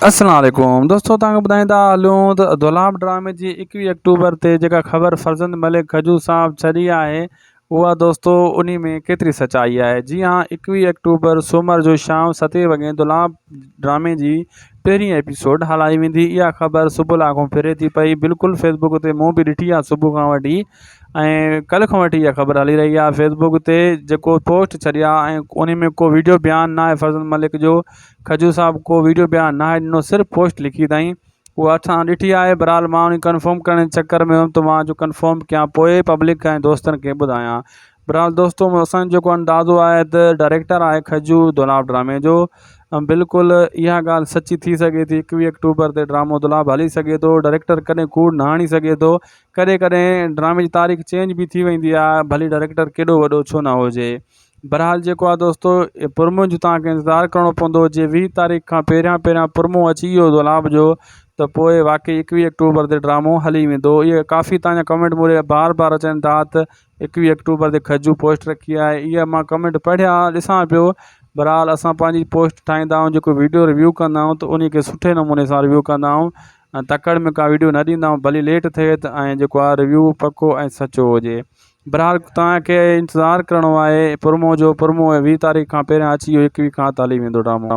अस्सलाम वालेकुम दोस्तों, तव्हांखे ॿुधाईंदा हलूं त दुलाब ड्रामे जी 21 अक्टूबर ते जेका ख़बर फर्ज़ंद मलिक खजू साहब छॾी आहे उहा दोस्तों उन में केतिरी सचाई आहे। जी हाँ, 21 अक्टूबर सूमर जो शाम 7 वॻे दुलाब ड्रामे जी पहिरीं एपिसोड हलाई वेंदी। इहा ख़बर सुबुह लाॻो फिरे थी पई। बिल्कुलु फेसबुक ते मूं बि ॾिठी आहे सुबुह खां वठी ऐं कल्ह खां वठी इहा ख़बर हली रही आहे। फेसबुक ते जेको पोस्ट छॾिया ऐं उन में को वीडियो बयानु न आहे फर्ज़ंद मलिक जो। खजू साहब को वीडियो बयानु न आहे ॾिनो, सिर्फ़ु पोस्ट लिखी अथई। उहा असां ॾिठी आहे। बहरहाल मां उन कंफर्म करण जे चकर में हुउमि त मां जो कंफर्म कयां पोइ पब्लिक ऐं दोस्तनि खे ॿुधायां। बहरहाल दोस्तों, असांजो जेको अंदाज़ो आहे त डायरेक्टर आहे खजू दुलाब ड्रामे जो। बिल्कुलु इहा ॻाल्हि सची थी सघे थी। 21 अक्टूबर ते ड्रामो दुलाब हली सघे थो। डायरेक्टर कॾहिं कूड़ न हणी सघे थो। कॾहिं कॾहिं ड्रामे जी तारीख़ चेंज बि थी वेंदी आहे, भली डायरेक्टर केॾो वॾो छो न हुजे। बहरहाल जेको आहे दोस्तों, प्रोमो जो तव्हांखे इंतज़ारु करिणो पवंदो। जे 20 तारीख़ खां पहिरियां प्रोमो अची वियो दुलाब जो त पोइ वाक़ई 21 अक्टूबर ते ड्रामो हली वेंदो। इहे काफ़ी तव्हांजा कमेंट मुझे बार बार अचनि था त 21 अक्टूबर ते खजू पोस्ट रखी आहे। इहा मां कमेंट पढ़िया ॾिसां पियो। बहरहाल असां पंहिंजी पोस्ट ठाहींदा आहियूं, जेको वीडियो रिव्यू कंदा आहियूं त उन खे सुठे नमूने सां रिव्यू कंदा आहियूं। तकड़ में का वीडियो न ॾींदा आहियूं, भली लेट थिए त ऐं जेको आहे रिव्यू पको ऐं सचो हुजे। बहरहाल तव्हांखे इंतज़ारु करिणो आहे प्रोमो जो। प्रोमो 20 तारीख़ खां पहिरियां अची वियो, 21 खां हली वेंदो ड्रामो।